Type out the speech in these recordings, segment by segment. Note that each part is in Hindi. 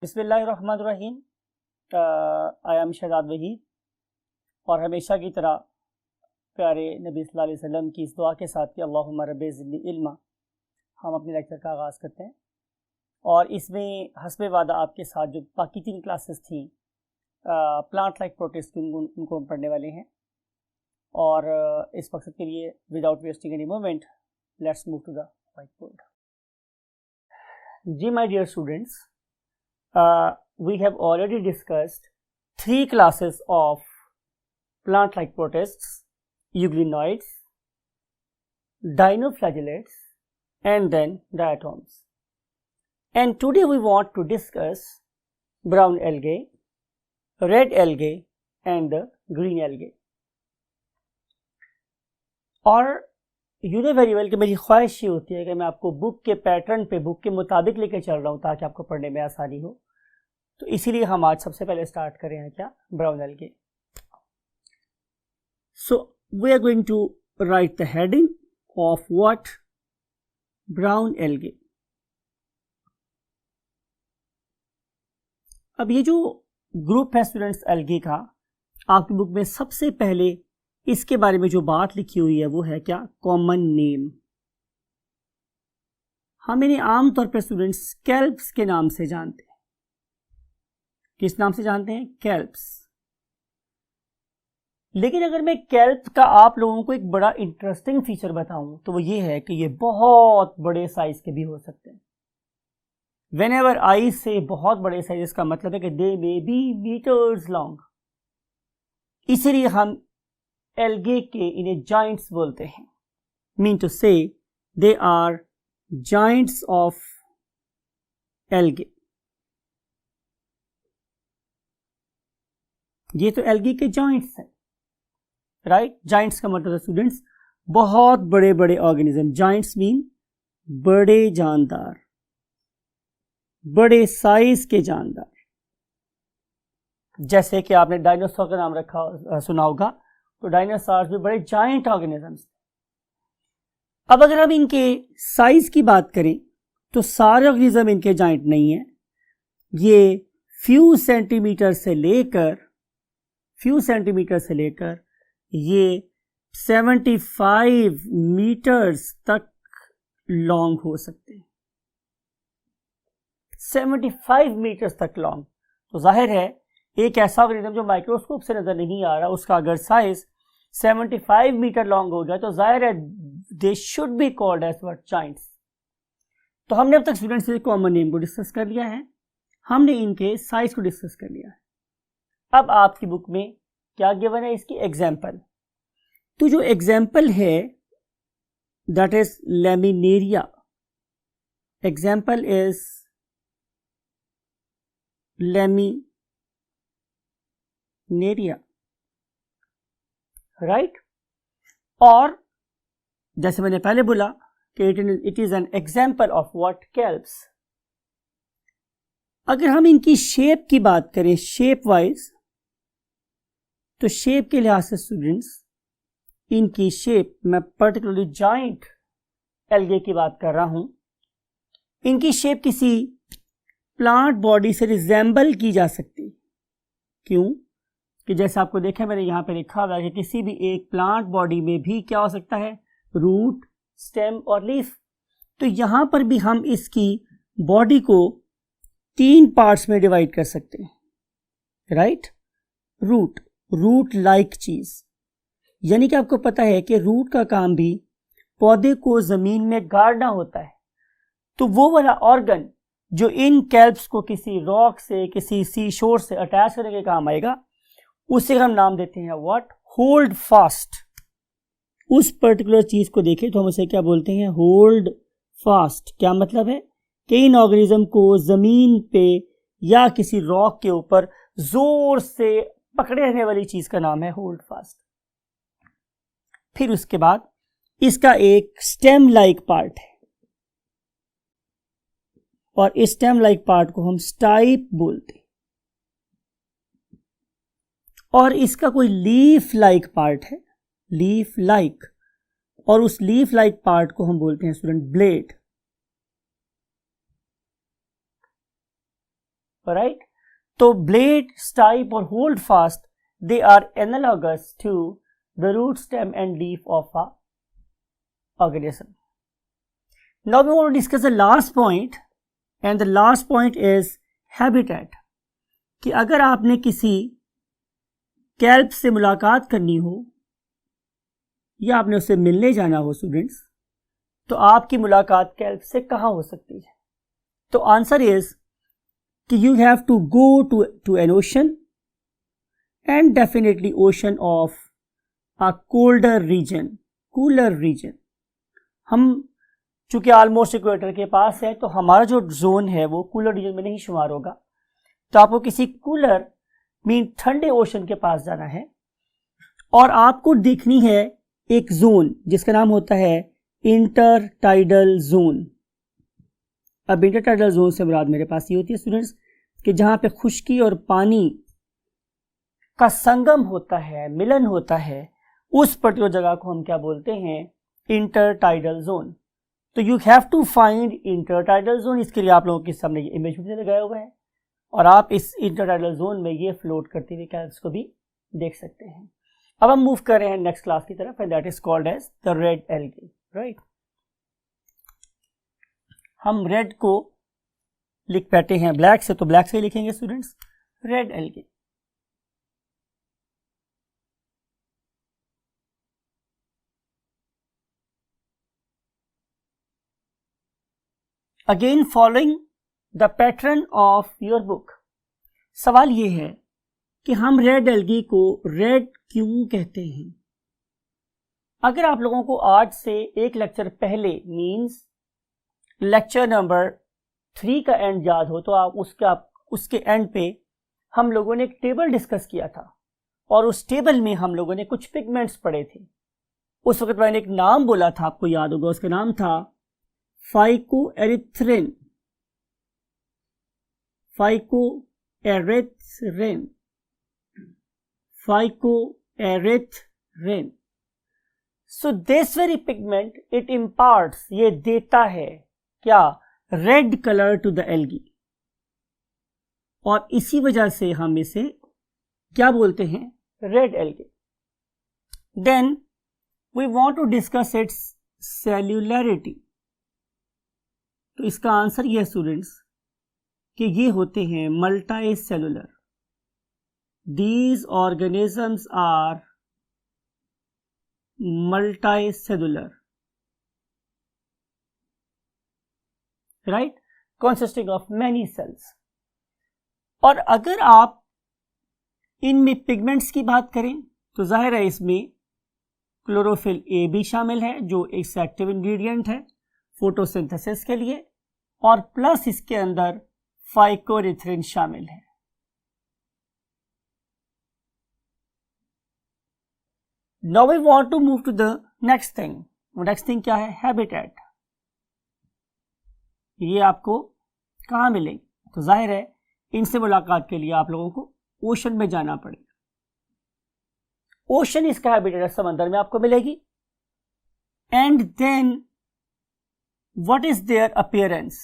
बिस्मिल्लाहिर्रहमानिर्रहीम। आई एम शहजाद वहीद और हमेशा की तरह प्यारे नबी सल्लल्लाहु अलैहि वसल्लम की इस दुआ के साथ कि अल्लाहुम्मा रब्बि ज़िदनी इल्मा हम अपने लेक्चर का आगाज़ करते हैं। और इसमें हस्बे वादा आपके साथ जो बाकी 3 क्लासेस थी प्लांट लाइक प्रोटिस्ट उनको हम पढ़ने वाले हैं। और इस मकसद के लिए without wasting any moment let's move to the whiteboard. जी my dear students, we have already discussed 3 classes of plant-like protists: euglenoids, dinoflagellates, and then diatoms. And today we want to discuss brown algae, red algae, and the green algae. और you know very well कि मेरी ख्वाहिश ये होती है कि मैं आपको बुक के पैटर्न पे, बुक के मुताबिक लेके चल रहा हूँ ताकि आपको पढ़ने में आसानी हो। तो इसीलिए हम आज सबसे पहले स्टार्ट कर रहे हैं क्या, brown algae. So we are going to write the heading of what, brown algae. अब ये जो ग्रुप है स्टूडेंट्स एल्गे का, आपकी बुक में सबसे पहले इसके बारे में जो बात लिखी हुई है वो है क्या, कॉमन नेम। हम इन्हें आमतौर पर स्टूडेंट्स स्कैल्प्स के नाम से जानते हैं। किस नाम से जानते हैं? कैल्प्स। लेकिन अगर मैं कैल्प का आप लोगों को एक बड़ा इंटरेस्टिंग फीचर बताऊं तो वो ये है कि ये बहुत बड़े साइज के भी हो सकते हैं। व्हेनेवर आई से बहुत बड़े साइज, इसका मतलब है कि दे मे बी मीटर्स लॉन्ग। इसीलिए हम एल्गे के इन्हें जाइंट्स बोलते हैं। Mean to say they are giants of algae. ये तो एल्गी के जॉइंट्स हैं, राइट। जॉइंट्स का मतलब है स्टूडेंट्स बहुत बड़े बड़े ऑर्गेनिज्म। जॉइंट्स मीन बड़े जानदार, बड़े साइज के जानदार। जैसे कि आपने डायनासोर का नाम रखा सुना होगा, तो डायनासोर भी बड़े जायंट ऑर्गेनिजम्स। अब अगर हम इनके साइज की बात करें तो सारे ऑर्गेनिज्म इनके जायंट नहीं है। ये फ्यू सेंटीमीटर से लेकर ये 75 मीटर्स तक लॉन्ग हो सकते हैं। 75 मीटर्स तक लॉन्ग। तो जाहिर है एक ऐसा ऑर्गेनिज्म जो माइक्रोस्कोप से नजर नहीं आ रहा, उसका अगर साइज 75 मीटर लॉन्ग हो गया तो जाहिर है they should be called as what, giants. तो हमने अब तक स्टूडेंट्स से कॉमन नेम को डिस्कस कर लिया है, हमने इनके साइज को डिस्कस कर लिया है। अब आपकी बुक में क्या गिवन है, इसकी एग्जाम्पल। तो जो एग्जाम्पल है that is laminaria. Example is laminaria, right. और जैसे मैंने पहले बोला कि it is an example of what, kelps. अगर हम इनकी शेप की बात करें, शेप वाइज, तो शेप के लिहाज से स्टूडेंट्स इनकी शेप, मैं पर्टिकुलरली जाइंट एल्गे की बात कर रहा हूं, इनकी शेप किसी प्लांट बॉडी से रिजेंबल की जा सकती। क्यों? कि जैसे आपको देखा मैंने यहां पे लिखा हुआ है कि किसी भी एक प्लांट बॉडी में भी क्या हो सकता है, रूट, स्टेम और लीफ। तो यहां पर भी हम इसकी बॉडी को 3 पार्ट्स में डिवाइड कर सकते हैं, राइट। रूट लाइक चीज, यानी कि आपको पता है कि रूट का काम भी पौधे को जमीन में गाड़ना होता है। तो वो वाला ऑर्गन जो इन कैल्प्स को किसी रॉक से, किसी सी शोर से अटैच करने के काम आएगा, उसे हम नाम देते हैं व्हाट, होल्ड फास्ट। उस पर्टिकुलर चीज को देखें तो हम उसे क्या बोलते हैं, होल्ड फास्ट। क्या मतलब है कि इन ऑर्गेनिज्म को जमीन पे या किसी रॉक के ऊपर जोर से पकड़े रहने वाली चीज का नाम है होल्ड फास्ट। फिर उसके बाद इसका एक स्टेम लाइक पार्ट है और इस स्टेम लाइक पार्ट को हम स्टाइप बोलते हैं। और इसका कोई लीफ लाइक पार्ट है, लीफ लाइक, और उस लीफ लाइक पार्ट को हम बोलते हैं स्टूडेंट ब्लेड। राइट। तो ब्लेड, स्टाइप और holdfast, they are analogous to the root, stem and leaf of a organism. Now we want to discuss the last point, and the last point is habitat. कि अगर आपने किसी कैल्प से मुलाकात करनी हो या आपने उससे मिलने जाना हो स्टूडेंट्स, तो आपकी मुलाकात कैल्प से कहाँ हो सकती है? तो आंसर इज कि you have to go to an ocean, and definitely ocean of a colder region, cooler region. हम चूंकि ऑलमोस्ट इक्वेटर के पास है, तो हमारा जो जोन है वो कूलर रीजन में नहीं शुमार होगा। तो आपको किसी कूलर मीन ठंडे ओशन के पास जाना है, और आपको देखनी है एक जोन जिसका नाम होता है इंटर टाइडल जोन। अब इंटर टाइडल जोन से मुराद मेरे पास ये होती है स्टूडेंट्स कि जहां पे खुश्की और पानी का संगम होता है, मिलन होता है, उस पर्टिकुलर जगह को हम क्या बोलते हैं? Intertidal zone. तो you have to find intertidal zone. इसके लिए आप लोगों के सामने ये इमेज भी लगाया हुआ है, और आप इस इंटरटाइडल जोन में ये फ्लोट करते हुए कैल्प्स को भी देख सकते हैं। अब हम मूव कर रहे हैं नेक्स्ट क्लास की तरफ, and that is called as the red algae, right. हम रेड को लिख बैठे हैं ब्लैक से, तो ब्लैक से लिखेंगे students red algae. Again following the pattern of your book. सवाल ये है कि हम रेड एल्गी को रेड क्यों कहते हैं? अगर आप लोगों को आज से एक लेक्चर पहले मींस लेक्चर नंबर 3 का एंड याद हो, तो आप उसके एंड पे हम लोगों ने एक टेबल डिस्कस किया था, और उस टेबल में हम लोगों ने कुछ पिगमेंट्स पढ़े थे। उस वक्त मैंने एक नाम बोला था, आपको याद होगा, उसका नाम था phycoerythrin. Phycoerythrin, phycoerythrin. So this very pigment it imparts, ये देता है क्या? Red colour to the algae, और इसी वजह से हम इसे क्या बोलते हैं? Red algae. Then we want to discuss its cellularity. तो इसका आंसर ये है स्टूडेंट्स कि ये होते हैं multicellular. These organisms are multicellular, right, consisting of many cells. और अगर आप इनमें पिगमेंट्स की बात करें तो जाहिर है इसमें क्लोरोफिल ए भी शामिल है, जो एक एक्टिव इंग्रेडिएंट है फोटोसिंथेसिस के लिए, और प्लस इसके अंदर फाइकोएरिथ्रिन शामिल है। Now we want to move to the next thing. Next thing क्या है? हैबिटेट। ये आपको कहाँ मिलेंगे? तो जाहिर है इनसे मुलाकात के लिए आप लोगों को ओशन में जाना पड़ेगा। ओशन इसका हैबिटेट समंदर में आपको मिलेगी। And then what is their appearance?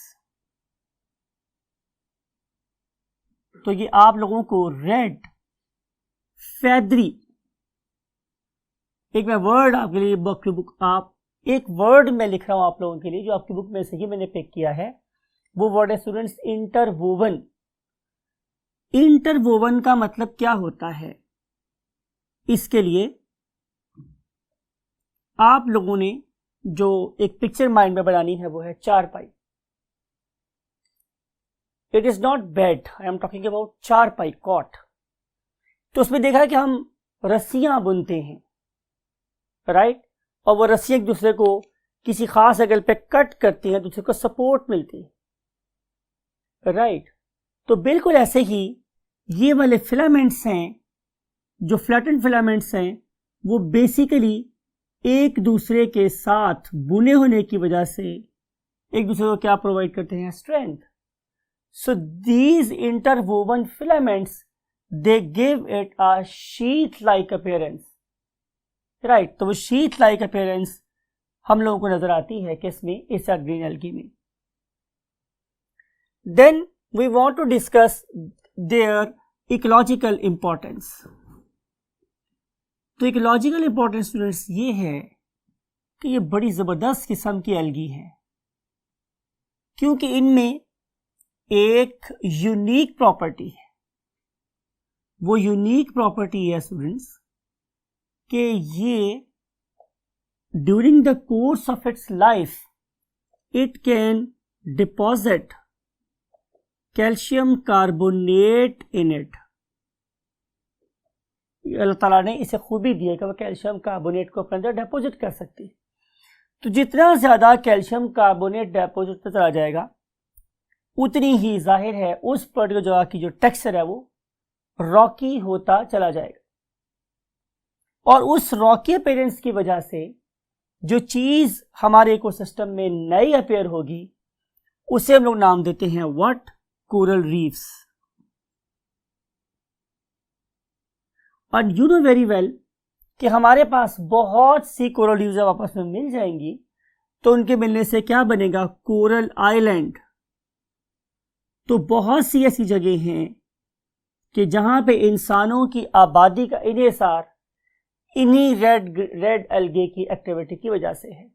तो ये आप लोगों को रेड फेदरी, एक मैं वर्ड आपके लिए बुक आप एक वर्ड मैं लिख रहा हूं आप लोगों के लिए, जो आपकी बुक में से ही मैंने पिक किया है। वो वर्ड है स्टूडेंट्स इंटरवोवन। इंटरवोवन का मतलब क्या होता है? इसके लिए आप लोगों ने जो एक पिक्चर माइंड में बनानी है वो है चारपाई। It is not bed, I am talking about चारपाई, कॉट। तो उसमें देखा कि हम रस्सियां बुनते हैं, राइट, और वो रस्सियां एक दूसरे को किसी खास एंगल पे कट करती हैं, दूसरे को सपोर्ट मिलती है, राइट। तो बिल्कुल ऐसे ही ये वाले फिलामेंट्स हैं, जो फ्लैटेंड फिलामेंट्स हैं, वो बेसिकली एक दूसरे के साथ बुने होने की वजह से एक दूसरे को क्या प्रोवाइड करते हैं? Strength. So these interwoven filaments they give it a sheath like appearance, right. तो वो शीथ लाइक अपीयरेंस हम लोगों को नजर आती है किसमें? इस ग्रीन एल्गी में। Then we want to discuss their ecological importance. तो इकोलॉजिकल इंपॉर्टेंस स्टूडेंट्स ये है कि ये बड़ी ज़बरदस्त किस्म की एल्गी है, क्योंकि इनमें एक यूनिक प्रॉपर्टी है. वो यूनिक प्रॉपर्टी है स्टूडेंट्स कि ये during the course of its life it can deposit calcium carbonate in it. Allah ताला ने इसे खूबी दी है कि वह कैल्शियम कार्बोनेट को अपने अंदर डिपॉजिट कर सकती है. तो जितना ज़्यादा कैल्शियम कार्बोनेट डिपॉजिट होता चला जाएगा उतनी ही जाहिर है उस पर्टिकुलर जगह की जो टेक्सचर है वो रॉकी होता चला जाएगा. और उस रॉकी अपीयरेंस की वजह से जो चीज़ हमारे इकोसिस्टम में नई अपेयर होगी उसे हम लोग नाम देते हैं व्हाट? Coral reefs. और यू नो वेरी वेल कि हमारे पास बहुत सी कोरल रीफ्स जब आपस में मिल जाएंगी तो उनके मिलने से क्या बनेगा? Coral island. तो बहुत सी ऐसी जगह हैं कि जहां पे इंसानों की आबादी का इन्हिसार इन्हीं रेड एल्गे की एक्टिविटी की वजह से है.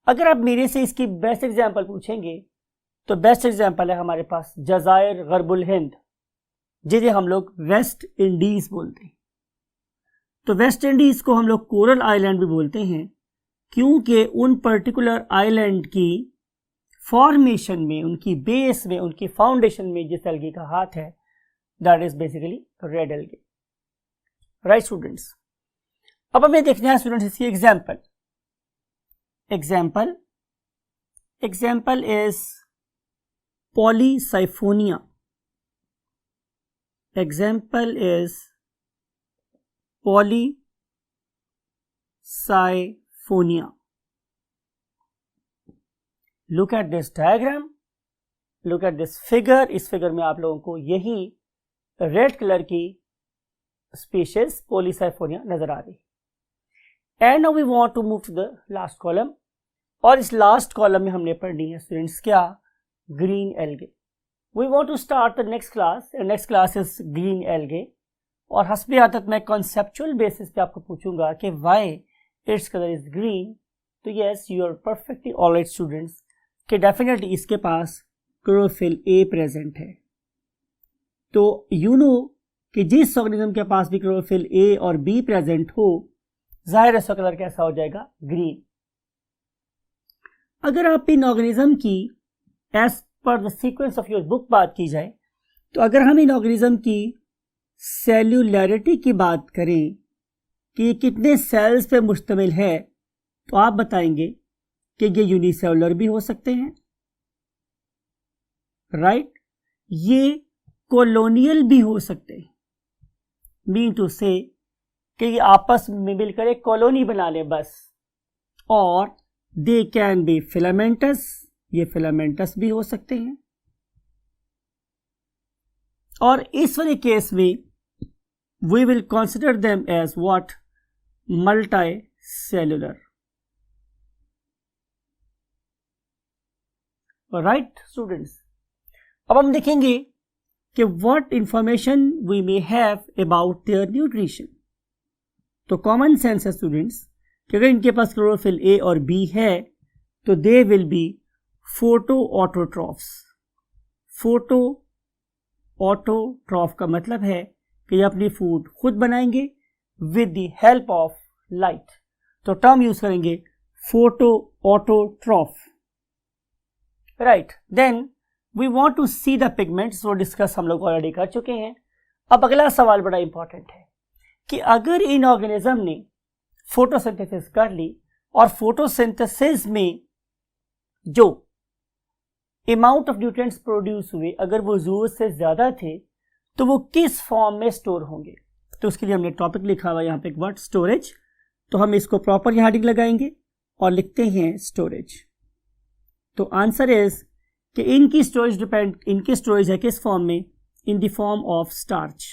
अगर आप मेरे से इसकी बेस्ट एग्जांपल पूछेंगे तो बेस्ट एग्जांपल है हमारे पास जज़ायर गरबुल हिंद, जिसे हम लोग वेस्ट इंडीज बोलते हैं. तो वेस्ट इंडीज को हम लोग कोरल आइलैंड भी बोलते हैं क्योंकि उन पर्टिकुलर आइलैंड की फॉर्मेशन में, उनकी बेस में, उनकी फाउंडेशन में जिस एल्गे का हाथ है that is basically red algae. Right students, अब हमें देखना है स्टूडेंट्स इसकी example. Example is polysiphonia. Example is polysiphonia. Look at this diagram, look at this figure. इस फिगर में आप लोगों को यही रेड कलर की स्पीशीज पॉलीसाइफोनिया नजर आ रही. And now we want to move to the last column. और इस लास्ट कॉलम में हमने पढ़नी है स्टूडेंट्स क्या? Green algae. We want to start the next class. Next class is green algae. और हस्बे आदत मैं कॉन्सेप्चुअल बेसिस पे आपको पूछूंगा कि why its colour is green. तो yes, you are perfectly alright students कि डेफिनेटली इसके पास क्लोरोफिल ए प्रेजेंट है. तो यू नो कि जिस ऑर्गेनिज्म के पास भी क्लोरोफिल ए और बी प्रेजेंट हो जाहिर है उसका कलर कैसा हो जाएगा? ग्रीन. अगर आप इन ऑर्गेनिज्म की as per the sequence of your book बात की जाए तो अगर हम इन ऑर्गेनिज्म की सेल्यूलैरिटी की बात करें कि ये कितने सेल्स पे मुश्तमिल है तो आप बताएंगे कि ये यूनिसेलुलर भी हो सकते हैं. राइट. ये कॉलोनियल भी हो सकते हैं. मीन टू से कि ये आपस में मिलकर एक कॉलोनी बना ले बस. और दे कैन बी फिलामेंटस. ये फिलामेंटस भी हो सकते हैं. और इस वाले केस में we will consider them as what? Multicellular. Right students, अब हम देखेंगे कि what information we may have about their nutrition. तो कॉमन सेंस है स्टूडेंट्स कि अगर इनके पास क्लोरोफिल ए और बी है तो they will be photoautotrophs. Photoautotroph का मतलब है कि ये अपनी फूड खुद बनाएंगे with the help of light. तो टर्म यूज करेंगे photoautotroph. Right. Then we want to see the pigments. वो डिस्कस हम लोग ऑलरेडी कर चुके हैं. अब अगला सवाल बड़ा इंपॉर्टेंट है कि अगर इन ऑर्गेनिज्म ने फोटोसिंथेसिस कर ली और फोटोसिंथेसिस में जो अमाउंट ऑफ न्यूट्रिएंट्स प्रोड्यूस हुए अगर वो जरूरत से ज्यादा थे तो वो किस फॉर्म में स्टोर होंगे. तो उसके लिए हमने टॉपिक लिखा हुआ यहाँ पे एक वर्ड स्टोरेज. तो हम इसको प्रॉपर यहाँ टिक लगाएंगे और लिखते हैं स्टोरेज. तो आंसर इज कि इनकी स्टोरेज है किस फॉर्म में? In the form of starch.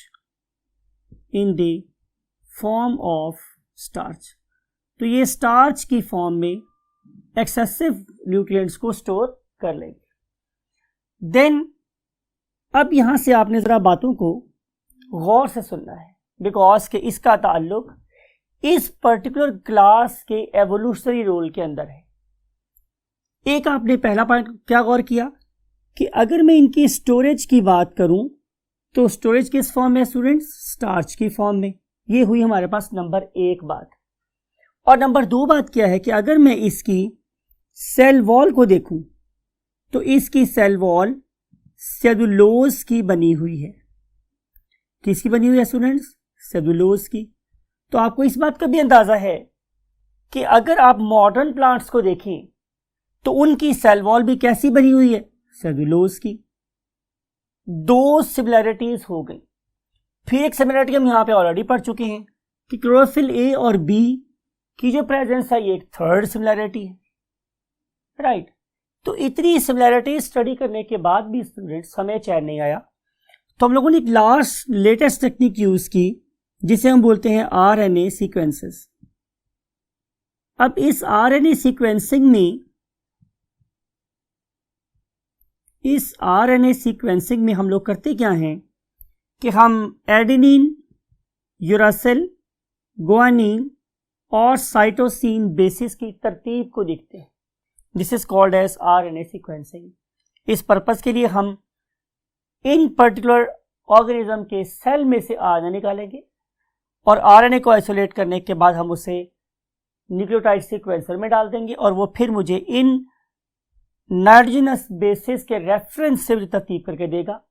In the form of starch. तो ये स्टार्च की फॉर्म में एक्सेसिव न्यूट्रिएंट्स को स्टोर कर लेंगे. देन अब यहाँ से आपने ज़रा बातों को गौर से सुनना है, बिकॉज के इसका ताल्लुक इस पर्टिकुलर क्लास के एवोल्यूशनरी रोल के अंदर है। एक आपने पहला पॉइंट क्या गौर किया कि अगर मैं इनकी स्टोरेज की बात करूं तो स्टोरेज किस फॉर्म में स्टूडेंट्स? स्टार्च की फॉर्म में। ये हुई हमारे पास नंबर 1 बात। और नंबर 2 बात क्या है कि अगर मैं इसकी सेल वॉल को देखूं तो इसकी सेल वॉल सेलुलोज की बनी हुई है। किसकी बनी हुई है स्टूडेंट्स? सेलुलोज की। तो आपको इस बात का भी अंदाजा है कि अगर आप मॉडर्न प्लांट्स को देखें तो उनकी सेल वॉल भी कैसी बनी हुई है? सेलुलोज की। 2 सिमिलैरिटीज हो गई। फिर एक सिमिलैरिटी हम यहां पे ऑलरेडी पढ़ चुके हैं कि क्लोरोफिल ए और बी की जो प्रेजेंस है ये एक थर्ड सिमिलैरिटी है, राइट। तो इतनी सिमिलैरिटी स्टडी करने के बाद भी स्टूडेंट्स हमें चैन नहीं आया, तो हम लोगों ने एक लेटेस्ट टेक्निक यूज की जिसे हम बोलते हैं आरएनए सीक्वेंसेस। अब इस आरएनए सीक्वेंसिंग में हम लोग करते क्या हैं कि हम एडेनिन, यूरासिल, गुआनिन और साइटोसिन बेसिस की तरतीब को देखते हैं। This is called as RNA sequencing. इस पर्पस के लिए हम इन पर्टिकुलर ऑर्गेनिज्म के सेल में से आरएनए निकालेंगे और आरएनए को आइसोलेट करने के बाद हम उसे न्यूक्लियोटाइड सीक्वेंसर में डाल देंगे और वो फिर मुझे इन नाइट्रोजनस बेसिस के रेफरेंस से तरतीब करके देगा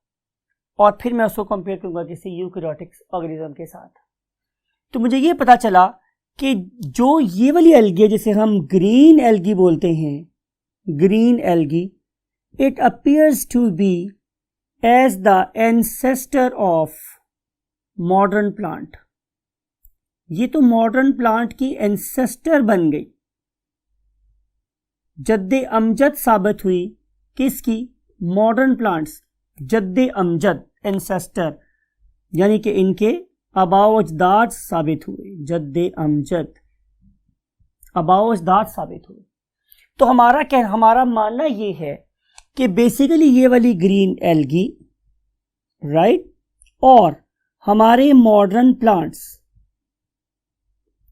और फिर मैं उसको कंपेयर करूंगा किसी यूकैरियोटिक ऑर्गेनिज्म के साथ। तो मुझे ये पता चला कि जो ये वाली एल्गी जिसे हम ग्रीन एल्गी बोलते हैं, green algae, it appears to be as the ancestor of modern plant. ये तो मॉडर्न प्लांट की एंसेस्टर बन गई, जद्दे अमजद साबित हुई। किसकी? Modern plants. जद्दे अमजद, एंसेस्टर, यानी कि इनके आबाओ अजदाद साबित हुए। जद्दे अमजद, आबाओ अजदाद साबित हुए। तो हमारा मानना ये है कि बेसिकली ये वाली ग्रीन एल्गी, राइट, और हमारे मॉडर्न प्लांट्स,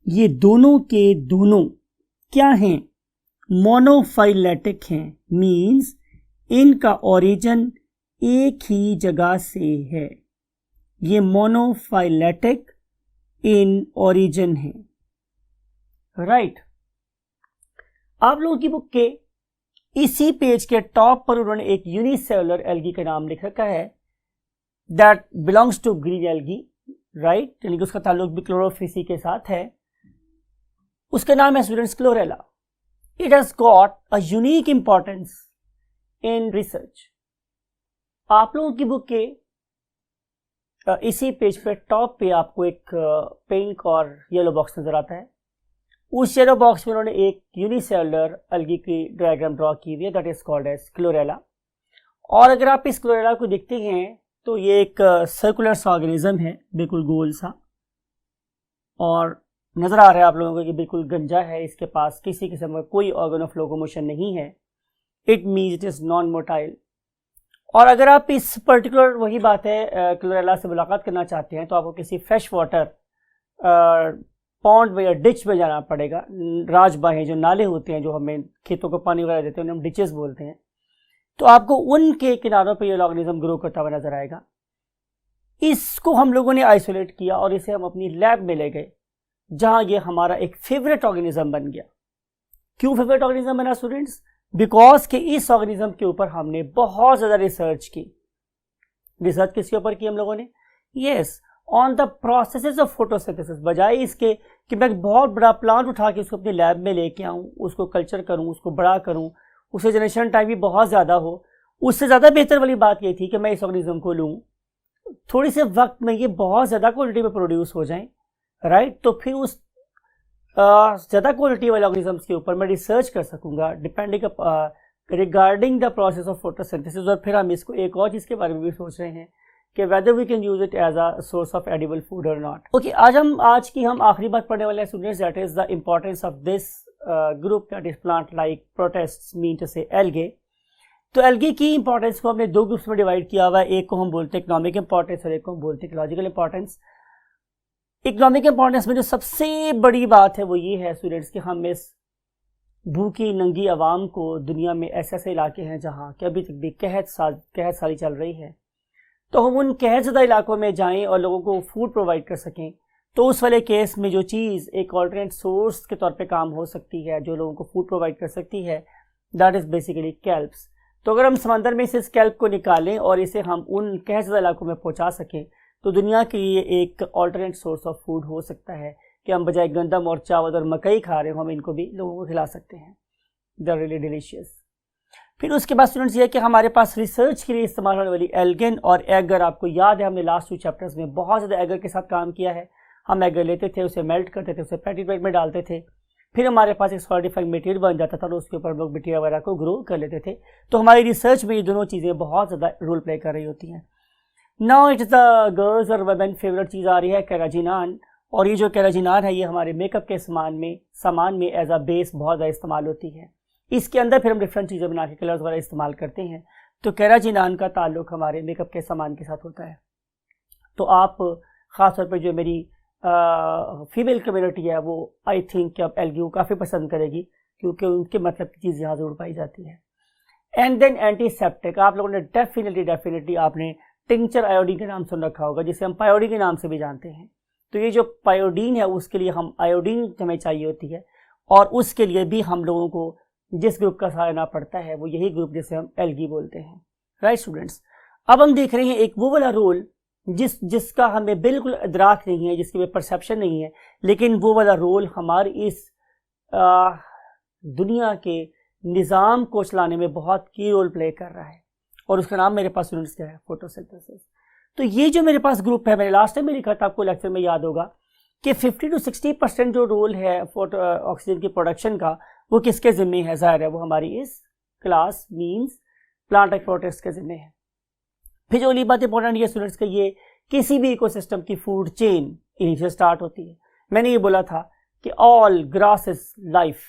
ये दोनों के दोनों क्या हैं? मोनोफाइलेटिक हैं। मीन्स इनका ओरिजिन एक ही जगह से है। ये मोनोफाइलेटिक इन ओरिजिन है, राइट। आप लोगों की बुक के इसी पेज के टॉप पर उन्होंने एक यूनिसेलुलर एल्गी का नाम लिख रखा है, that belongs to green algae, right, यानी कि उसका ताल्लुक भी क्लोरोफिसी के साथ है। उसका नाम है students chlorella. It has got a unique importance in research. आप लोगों की बुक के इसी पेज पे टॉप पे आपको एक पिंक और येलो बॉक्स नजर आता है। उस येलो बॉक्स में उन्होंने एक यूनिसेलुलर एल्गी की डायग्राम ड्रॉ की हुई है, that is called as chlorella. और अगर आप इस क्लोरेला को देखते हैं तो ये एक सर्कुलर सा ऑर्गेनिज्म है, बिल्कुल गोल सा, और नजर आ रहा है आप लोगों को कि बिल्कुल गंजा है, इसके पास किसी किस्म का कोई ऑर्गन ऑफ लोकोमोशन नहीं है। It means it is non motile. और अगर आप इस पर्टिकुलर, वही बात है, क्लोरेला से मुलाकात करना चाहते हैं तो आपको किसी फ्रेश वाटर पॉन्ड में या डिच में जाना पड़ेगा। राजबाहें, जो नाले होते हैं जो हमें खेतों को पानी वगैरह देते हैं, उन्हें हम डिचेस बोलते हैं। तो आपको उनके किनारों पर यह ऑर्गेनिज्म ग्रो करता हुआ नजर आएगा। इसको हम लोगों ने आइसोलेट किया और इसे हम अपनी लैब में ले गए, जहां ये हमारा एक फेवरेट ऑर्गेनिज्म बन गया। क्यों फेवरेट ऑर्गेनिज्म बना स्टूडेंट्स? बिकॉज के इस ऑर्गेनिज्म के ऊपर हमने बहुत ज्यादा रिसर्च की। रिसर्च किसके ऊपर की हम लोगों ने? Yes, on the processes of photosynthesis. बजाय इसके कि मैं बहुत बड़ा प्लांट उठा के उसको अपनी लैब में लेके आऊं, उसको कल्चर करूं, उसको बड़ा करूं, उससे जनरेशन टाइम भी बहुत ज्यादा हो, उससे ज्यादा बेहतर वाली बात ये थी कि मैं इस ऑर्गेनिज्म को लूं, थोड़ी से वक्त में ये बहुत ज्यादा क्वालिटी में प्रोड्यूस हो जाए, राइट। तो फिर उस ज़्यादा क्वालिटी वाले ऑर्गेनिजम्स के ऊपर मैं रिसर्च कर सकूंगा depending regarding the process of photosynthesis. और फिर हम इसको एक और चीज़ के बारे में भी सोच रहे हैं कि whether we can use it as a source of edible food और नॉट। ओके, आज की हम आखिरी बात पढ़ने वाले हैं students, that is the importance of this group, that is plant like protists, mean to say algae. तो एल्गी की इंपॉर्टेंस को हमने दो ग्रुप्स में डिवाइड किया हुआ है, एक को हम बोलते हैं इकोनॉमिक इंपॉर्टेंस और एक को हम बोलते हैं इकोलॉजिकल इंपॉर्टेंस। इकोनॉमिक इंपॉर्टेंस में जो सबसे बड़ी बात है वो ये है स्टूडेंट्स कि हम इस भूखी नंगी आवाम को, दुनिया में ऐसे ऐसे इलाके हैं जहाँ कि अभी तक भी कहत साली चल रही है, तो हम उन कहत ज़्यादा इलाकों में जाएं और लोगों को फूड प्रोवाइड कर सकें। तो उस वाले केस में जो चीज़ एक ऑल्टरनेट सोर्स के तौर पे काम हो सकती है, जो लोगों को फूड प्रोवाइड कर सकती है, दैट इज़ बेसिकली कैल्प्स। तो अगर हम समंदर में से इस कैल्प को निकालें और इसे हम उन कहत ज़्यादा इलाकों में पहुँचा सकें तो दुनिया के लिए एक ऑल्टरनेट सोर्स ऑफ फूड हो सकता है कि हम बजाय गंदम और चावल और मकई खा रहे हो, हम इनको भी लोगों को खिला सकते हैं। They are really delicious. फिर उसके बाद स्टूडेंट्स ये कि हमारे पास रिसर्च के लिए इस्तेमाल होने वाली एल्गिन और एगर, आपको याद है हमने लास्ट 2 चैप्टर्स में बहुत ज़्यादा एगर के साथ काम किया है। हम एगर लेते थे, उसे मेल्ट करते थे, उसे पैटी प्लेट में डालते थे, फिर हमारे पास एक सॉलिडिफाइंग मटेरियल बन जाता था और उसके ऊपर हम लोग मटेरियल वगैरह को ग्रो कर लेते थे। तो हमारी रिसर्च में ये दोनों चीज़ें बहुत ज़्यादा रोल प्ले कर रही होती हैं। Now it is the girls और वुमेन फेवरेट चीज़ आ रही है कैराजिनान, और ये जो कैराजिनान है ये हमारे मेकअप के सामान में एज अ बेस बहुत ज़्यादा इस्तेमाल होती है। इसके अंदर फिर हम डिफरेंट चीज़ें बना के कलर्स वगैरह इस्तेमाल करते हैं। तो कैराजिनान का ताल्लुक हमारे मेकअप के सामान के साथ होता है। तो आप ख़ासतौर पर जो मेरी फीमेल कम्युनिटी है वो आई थिंक कि अब एल्गी को काफ़ी पसंद करेगी, क्योंकि उनके मतलब की चीज़ यहाँ ज़रूर पाई जाती है। एंड देन एंटीसेप्टिक, आप लोगों ने डेफिनेटली आपने टिंचर आयोडीन के नाम सुन रखा होगा, जिसे हम पायोडीन के नाम से भी जानते हैं। तो ये जो पायोडीन है उसके लिए हम आयोडीन हमें चाहिए होती है, और उसके लिए भी हम लोगों को जिस ग्रुप का सहारा लेना पड़ता है वो यही ग्रुप जिसे हम एल्गी बोलते हैं। राइट स्टूडेंट्स, अब हम देख रहे हैं एक वो वाला रोल जिसका हमें बिल्कुल इदराक नहीं है, जिसकी हमें परसेप्शन नहीं है, लेकिन वो वाला रोल हमारी इस दुनिया के निज़ाम को चलाने में बहुत की रोल प्ले कर रहा है, और उसका नाम मेरे पास स्टूडेंट्स क्या है, फोटोसिंथेसिस। तो ये जो मेरे पास ग्रुप है, मैंने लास्ट टाइम में लिखा था, आपको लेक्चर में याद होगा कि 50 to 60% जो रोल है ऑक्सीजन की प्रोडक्शन का वो किसके ज़िम्मे है? ज़ाहिर है वो हमारी इस class means plant life protist के ज़िम्मे है। फिर जो अगली बात इंपॉर्टेंट है स्टूडेंट्स का, ये किसी भी इकोसिस्टम की फूड चेन इन्हीं से स्टार्ट होती है। मैंने ये बोला था कि ऑल ग्रास इज लाइफ।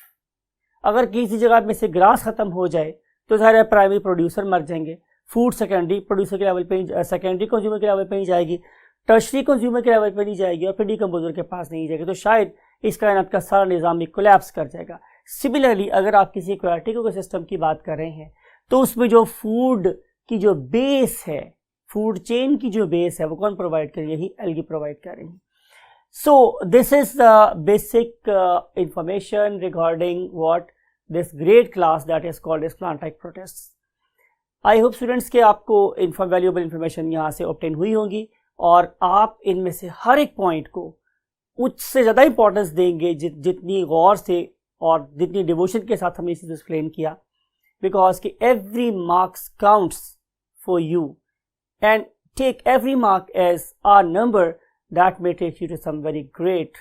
अगर किसी जगह में से ग्रास खत्म हो जाए तो ज़ाहिर है प्राइमरी प्रोड्यूसर मर जाएंगे, फूड सेकेंडरी प्रोड्यूसर के लेवल पे, सेकेंडरी कंज्यूमर के लेवल पे नहीं जाएगी, टर्शरी कंज्यूमर के लेवल पे नहीं जाएगी, और फिर डिकम्पोजर के पास नहीं जाएगी। तो शायद इस कायनात का सारा निज़ाम कोलैप्स कर जाएगा। सिमिलरली अगर आप किसी एक्वाटिक इकोसिस्टम की बात कर रहे हैं तो उसमें जो फूड की जो बेस है, फूड चेन की जो बेस है, वो कौन प्रोवाइड कर रही है? यही एल्गी प्रोवाइड कर रही है। So this is the basic information regarding what this great class that is called as plant life protists. I hope students के आपको वैल्यूएबल इंफॉर्मेशन यहाँ से ऑब्टेन हुई होगी, और आप इनमें से हर एक पॉइंट को उससे ज़्यादा इंपॉर्टेंस देंगे जितनी गौर से और जितनी डिवोशन के साथ हमने इसे एक्सप्लेन किया, बिकॉज कि every marks counts for you, and take every mark as our number that may take you to some very great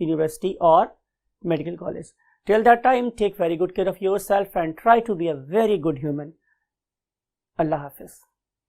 university or medical college. Till that time, take very good care of yourself and try to be a very good human. Allah Hafiz.